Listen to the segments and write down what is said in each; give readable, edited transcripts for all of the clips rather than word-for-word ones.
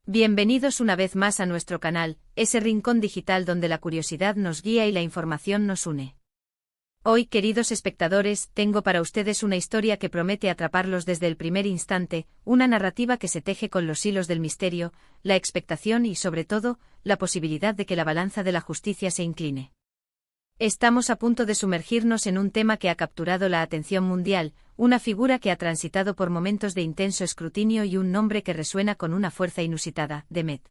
Bienvenidos una vez más a nuestro canal, ese rincón digital donde la curiosidad nos guía y la información nos une. Hoy, queridos espectadores, tengo para ustedes una historia que promete atraparlos desde el primer instante, una narrativa que se teje con los hilos del misterio, la expectación y, sobre todo, la posibilidad de que la balanza de la justicia se incline. Estamos a punto de sumergirnos en un tema que ha capturado la atención mundial, una figura que ha transitado por momentos de intenso escrutinio y un nombre que resuena con una fuerza inusitada, Demet.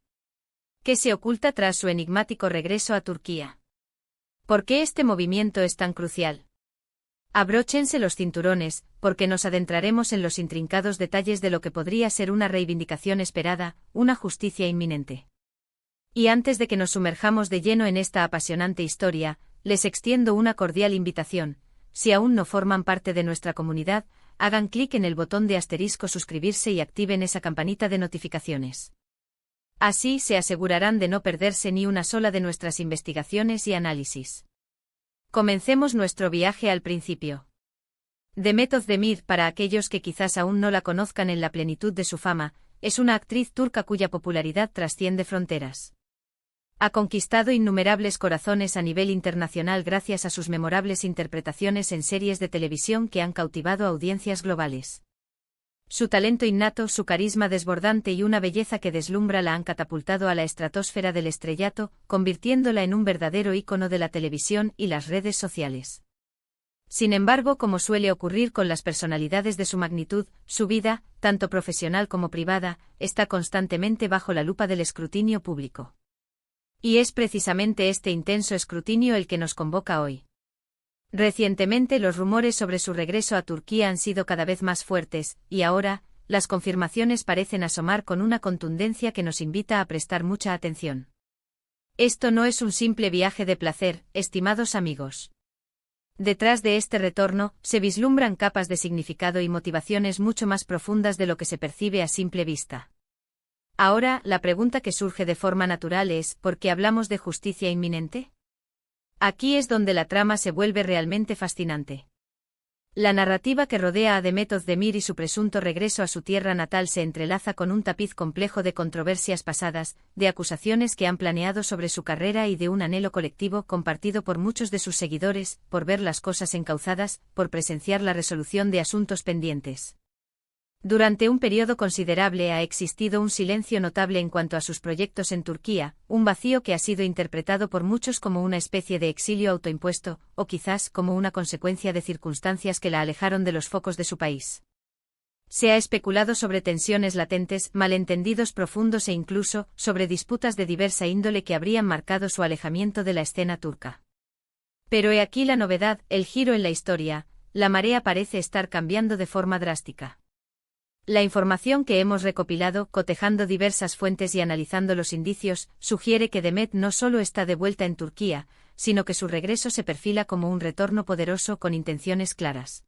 ¿Qué se oculta tras su enigmático regreso a Turquía? ¿Por qué este movimiento es tan crucial? Abróchense los cinturones, porque nos adentraremos en los intrincados detalles de lo que podría ser una reivindicación esperada, una justicia inminente. Y antes de que nos sumerjamos de lleno en esta apasionante historia, les extiendo una cordial invitación. Si aún no forman parte de nuestra comunidad, hagan clic en el botón de asterisco suscribirse y activen esa campanita de notificaciones. Así se asegurarán de no perderse ni una sola de nuestras investigaciones y análisis. Comencemos nuestro viaje al principio. Demet Özdemir, para aquellos que quizás aún no la conozcan en la plenitud de su fama, es una actriz turca cuya popularidad trasciende fronteras. Ha conquistado innumerables corazones a nivel internacional gracias a sus memorables interpretaciones en series de televisión que han cautivado a audiencias globales. Su talento innato, su carisma desbordante y una belleza que deslumbra la han catapultado a la estratosfera del estrellato, convirtiéndola en un verdadero ícono de la televisión y las redes sociales. Sin embargo, como suele ocurrir con las personalidades de su magnitud, su vida, tanto profesional como privada, está constantemente bajo la lupa del escrutinio público. Y es precisamente este intenso escrutinio el que nos convoca hoy. Recientemente los rumores sobre su regreso a Turquía han sido cada vez más fuertes, y ahora, las confirmaciones parecen asomar con una contundencia que nos invita a prestar mucha atención. Esto no es un simple viaje de placer, estimados amigos. Detrás de este retorno, se vislumbran capas de significado y motivaciones mucho más profundas de lo que se percibe a simple vista. Ahora, la pregunta que surge de forma natural es, ¿por qué hablamos de justicia inminente? Aquí es donde la trama se vuelve realmente fascinante. La narrativa que rodea a Demet Özdemir y su presunto regreso a su tierra natal se entrelaza con un tapiz complejo de controversias pasadas, de acusaciones que han planeado sobre su carrera y de un anhelo colectivo compartido por muchos de sus seguidores, por ver las cosas encauzadas, por presenciar la resolución de asuntos pendientes. Durante un periodo considerable ha existido un silencio notable en cuanto a sus proyectos en Turquía, un vacío que ha sido interpretado por muchos como una especie de exilio autoimpuesto, o quizás como una consecuencia de circunstancias que la alejaron de los focos de su país. Se ha especulado sobre tensiones latentes, malentendidos profundos e incluso, sobre disputas de diversa índole que habrían marcado su alejamiento de la escena turca. Pero he aquí la novedad, el giro en la historia, la marea parece estar cambiando de forma drástica. La información que hemos recopilado, cotejando diversas fuentes y analizando los indicios, sugiere que Demet no solo está de vuelta en Turquía, sino que su regreso se perfila como un retorno poderoso con intenciones claras.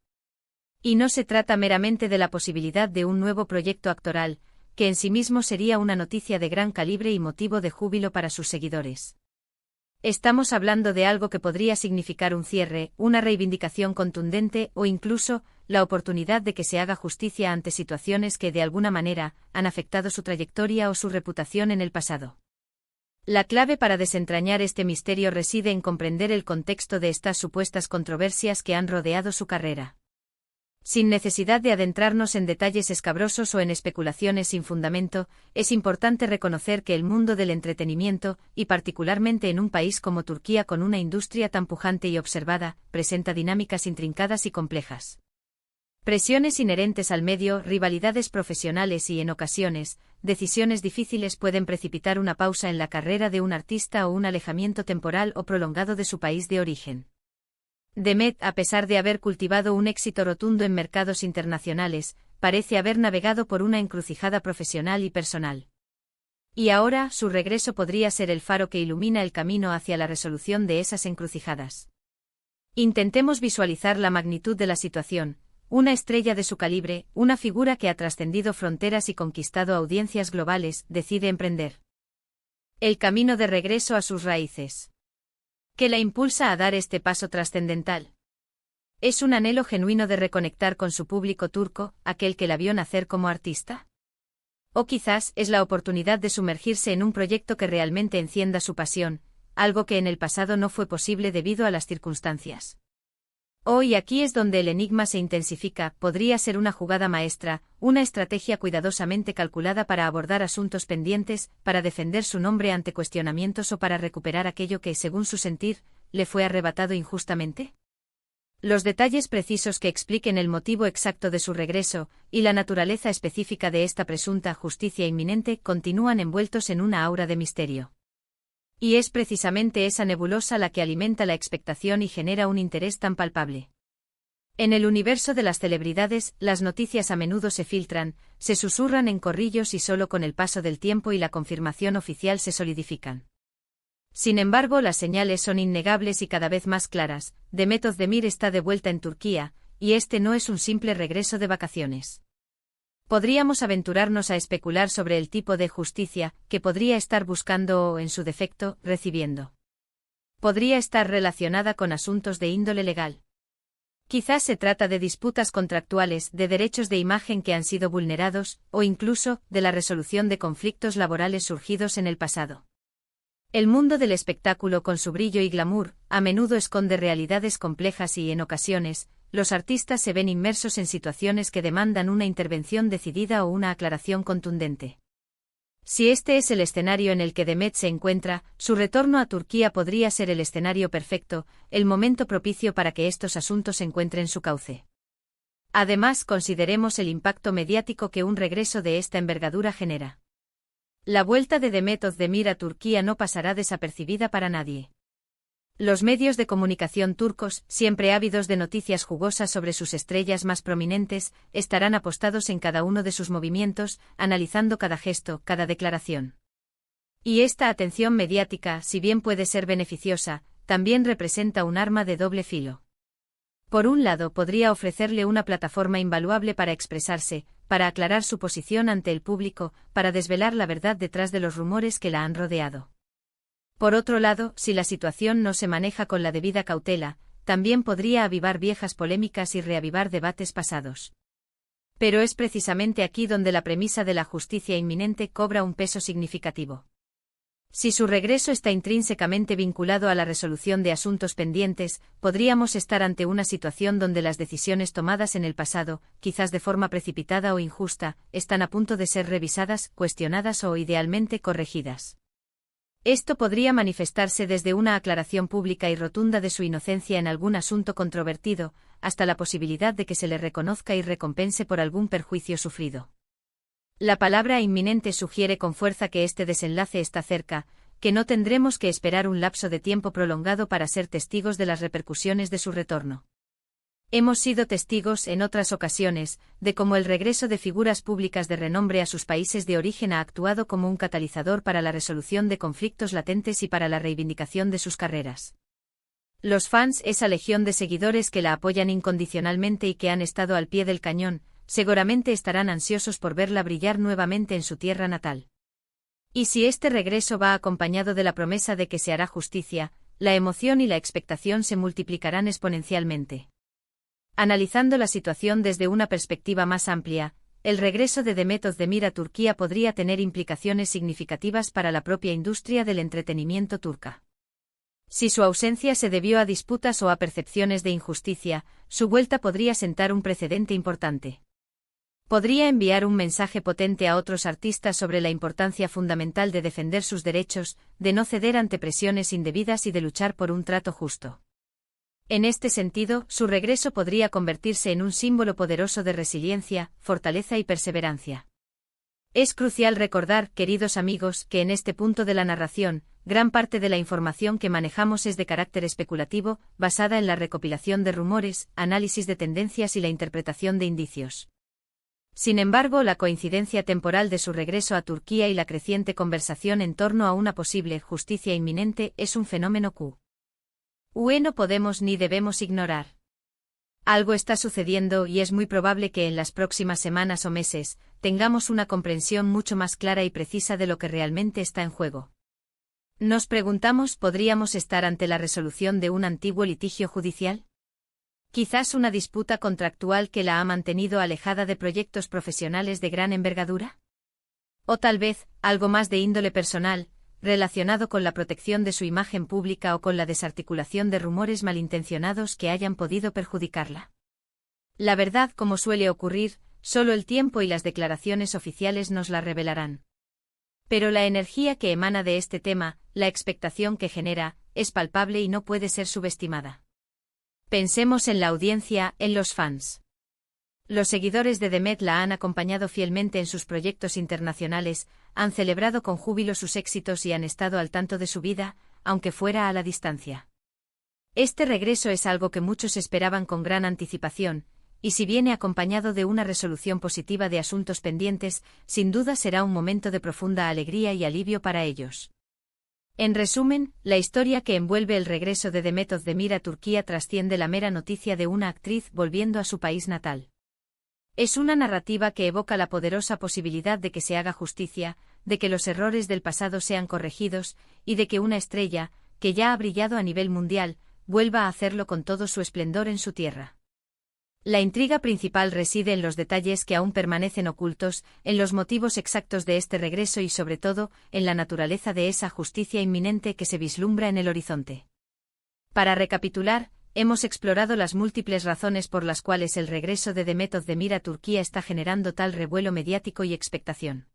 Y no se trata meramente de la posibilidad de un nuevo proyecto actoral, que en sí mismo sería una noticia de gran calibre y motivo de júbilo para sus seguidores. Estamos hablando de algo que podría significar un cierre, una reivindicación contundente o incluso, la oportunidad de que se haga justicia ante situaciones que de alguna manera han afectado su trayectoria o su reputación en el pasado. La clave para desentrañar este misterio reside en comprender el contexto de estas supuestas controversias que han rodeado su carrera. Sin necesidad de adentrarnos en detalles escabrosos o en especulaciones sin fundamento, es importante reconocer que el mundo del entretenimiento, y particularmente en un país como Turquía con una industria tan pujante y observada, presenta dinámicas intrincadas y complejas. Presiones inherentes al medio, rivalidades profesionales y, en ocasiones, decisiones difíciles pueden precipitar una pausa en la carrera de un artista o un alejamiento temporal o prolongado de su país de origen. Demet, a pesar de haber cultivado un éxito rotundo en mercados internacionales, parece haber navegado por una encrucijada profesional y personal. Y ahora, su regreso podría ser el faro que ilumina el camino hacia la resolución de esas encrucijadas. Intentemos visualizar la magnitud de la situación. Una estrella de su calibre, una figura que ha trascendido fronteras y conquistado audiencias globales, decide emprender el camino de regreso a sus raíces. ¿Qué la impulsa a dar este paso trascendental? ¿Es un anhelo genuino de reconectar con su público turco, aquel que la vio nacer como artista? O quizás es la oportunidad de sumergirse en un proyecto que realmente encienda su pasión, algo que en el pasado no fue posible debido a las circunstancias. Hoy aquí es donde el enigma se intensifica, podría ser una jugada maestra, una estrategia cuidadosamente calculada para abordar asuntos pendientes, para defender su nombre ante cuestionamientos o para recuperar aquello que, según su sentir, le fue arrebatado injustamente. Los detalles precisos que expliquen el motivo exacto de su regreso, y la naturaleza específica de esta presunta justicia inminente continúan envueltos en una aura de misterio. Y es precisamente esa nebulosa la que alimenta la expectación y genera un interés tan palpable. En el universo de las celebridades, las noticias a menudo se filtran, se susurran en corrillos y solo con el paso del tiempo y la confirmación oficial se solidifican. Sin embargo, las señales son innegables y cada vez más claras. Demet Özdemir está de vuelta en Turquía, y este no es un simple regreso de vacaciones. Podríamos aventurarnos a especular sobre el tipo de justicia que podría estar buscando o, en su defecto, recibiendo. Podría estar relacionada con asuntos de índole legal. Quizás se trata de disputas contractuales, de derechos de imagen que han sido vulnerados, o incluso, de la resolución de conflictos laborales surgidos en el pasado. El mundo del espectáculo con su brillo y glamour, a menudo esconde realidades complejas y, en ocasiones, los artistas se ven inmersos en situaciones que demandan una intervención decidida o una aclaración contundente. Si este es el escenario en el que Demet se encuentra, su retorno a Turquía podría ser el escenario perfecto, el momento propicio para que estos asuntos encuentren su cauce. Además, consideremos el impacto mediático que un regreso de esta envergadura genera. La vuelta de Demet Özdemir a Turquía no pasará desapercibida para nadie. Los medios de comunicación turcos, siempre ávidos de noticias jugosas sobre sus estrellas más prominentes, estarán apostados en cada uno de sus movimientos, analizando cada gesto, cada declaración. Y esta atención mediática, si bien puede ser beneficiosa, también representa un arma de doble filo. Por un lado, podría ofrecerle una plataforma invaluable para expresarse, para aclarar su posición ante el público, para desvelar la verdad detrás de los rumores que la han rodeado. Por otro lado, si la situación no se maneja con la debida cautela, también podría avivar viejas polémicas y reavivar debates pasados. Pero es precisamente aquí donde la premisa de la justicia inminente cobra un peso significativo. Si su regreso está intrínsecamente vinculado a la resolución de asuntos pendientes, podríamos estar ante una situación donde las decisiones tomadas en el pasado, quizás de forma precipitada o injusta, están a punto de ser revisadas, cuestionadas o idealmente corregidas. Esto podría manifestarse desde una aclaración pública y rotunda de su inocencia en algún asunto controvertido, hasta la posibilidad de que se le reconozca y recompense por algún perjuicio sufrido. La palabra inminente sugiere con fuerza que este desenlace está cerca, que no tendremos que esperar un lapso de tiempo prolongado para ser testigos de las repercusiones de su retorno. Hemos sido testigos en otras ocasiones de cómo el regreso de figuras públicas de renombre a sus países de origen ha actuado como un catalizador para la resolución de conflictos latentes y para la reivindicación de sus carreras. Los fans, esa legión de seguidores que la apoyan incondicionalmente y que han estado al pie del cañón, seguramente estarán ansiosos por verla brillar nuevamente en su tierra natal. Y si este regreso va acompañado de la promesa de que se hará justicia, la emoción y la expectación se multiplicarán exponencialmente. Analizando la situación desde una perspectiva más amplia, el regreso de Demet Özdemir a Turquía podría tener implicaciones significativas para la propia industria del entretenimiento turca. Si su ausencia se debió a disputas o a percepciones de injusticia, su vuelta podría sentar un precedente importante. Podría enviar un mensaje potente a otros artistas sobre la importancia fundamental de defender sus derechos, de no ceder ante presiones indebidas y de luchar por un trato justo. En este sentido, su regreso podría convertirse en un símbolo poderoso de resiliencia, fortaleza y perseverancia. Es crucial recordar, queridos amigos, que en este punto de la narración, gran parte de la información que manejamos es de carácter especulativo, basada en la recopilación de rumores, análisis de tendencias y la interpretación de indicios. Sin embargo, la coincidencia temporal de su regreso a Turquía y la creciente conversación en torno a una posible justicia inminente es un fenómeno que no podemos ni debemos ignorar. Algo está sucediendo y es muy probable que en las próximas semanas o meses tengamos una comprensión mucho más clara y precisa de lo que realmente está en juego. Nos preguntamos, ¿podríamos estar ante la resolución de un antiguo litigio judicial? ¿Quizás una disputa contractual que la ha mantenido alejada de proyectos profesionales de gran envergadura? O tal vez, algo más de índole personal, relacionado con la protección de su imagen pública o con la desarticulación de rumores malintencionados que hayan podido perjudicarla. La verdad, como suele ocurrir, solo el tiempo y las declaraciones oficiales nos la revelarán. Pero la energía que emana de este tema, la expectación que genera, es palpable y no puede ser subestimada. Pensemos en la audiencia, en los fans. Los seguidores de Demet la han acompañado fielmente en sus proyectos internacionales, han celebrado con júbilo sus éxitos y han estado al tanto de su vida, aunque fuera a la distancia. Este regreso es algo que muchos esperaban con gran anticipación, y si viene acompañado de una resolución positiva de asuntos pendientes, sin duda será un momento de profunda alegría y alivio para ellos. En resumen, la historia que envuelve el regreso de Demet Özdemir a Turquía trasciende la mera noticia de una actriz volviendo a su país natal. Es una narrativa que evoca la poderosa posibilidad de que se haga justicia, de que los errores del pasado sean corregidos, y de que una estrella, que ya ha brillado a nivel mundial, vuelva a hacerlo con todo su esplendor en su tierra. La intriga principal reside en los detalles que aún permanecen ocultos, en los motivos exactos de este regreso y sobre todo, en la naturaleza de esa justicia inminente que se vislumbra en el horizonte. Para recapitular, hemos explorado las múltiples razones por las cuales el regreso de Demet Özdemir a Turquía está generando tal revuelo mediático y expectación.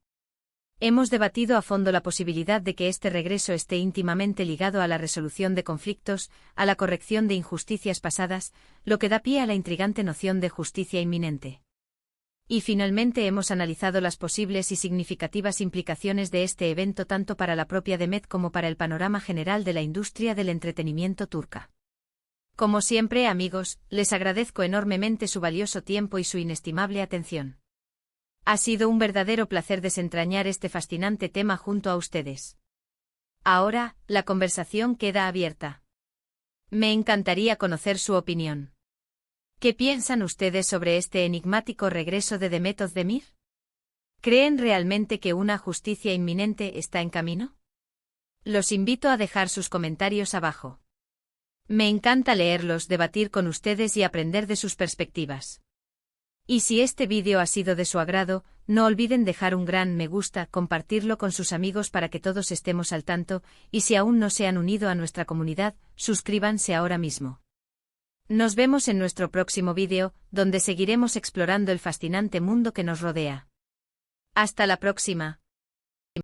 Hemos debatido a fondo la posibilidad de que este regreso esté íntimamente ligado a la resolución de conflictos, a la corrección de injusticias pasadas, lo que da pie a la intrigante noción de justicia inminente. Y finalmente hemos analizado las posibles y significativas implicaciones de este evento tanto para la propia Demet como para el panorama general de la industria del entretenimiento turca. Como siempre, amigos, les agradezco enormemente su valioso tiempo y su inestimable atención. Ha sido un verdadero placer desentrañar este fascinante tema junto a ustedes. Ahora, la conversación queda abierta. Me encantaría conocer su opinión. ¿Qué piensan ustedes sobre este enigmático regreso de Demet Özdemir? ¿Creen realmente que una justicia inminente está en camino? Los invito a dejar sus comentarios abajo. Me encanta leerlos, debatir con ustedes y aprender de sus perspectivas. Y si este vídeo ha sido de su agrado, no olviden dejar un gran me gusta, compartirlo con sus amigos para que todos estemos al tanto, y si aún no se han unido a nuestra comunidad, suscríbanse ahora mismo. Nos vemos en nuestro próximo vídeo, donde seguiremos explorando el fascinante mundo que nos rodea. Hasta la próxima.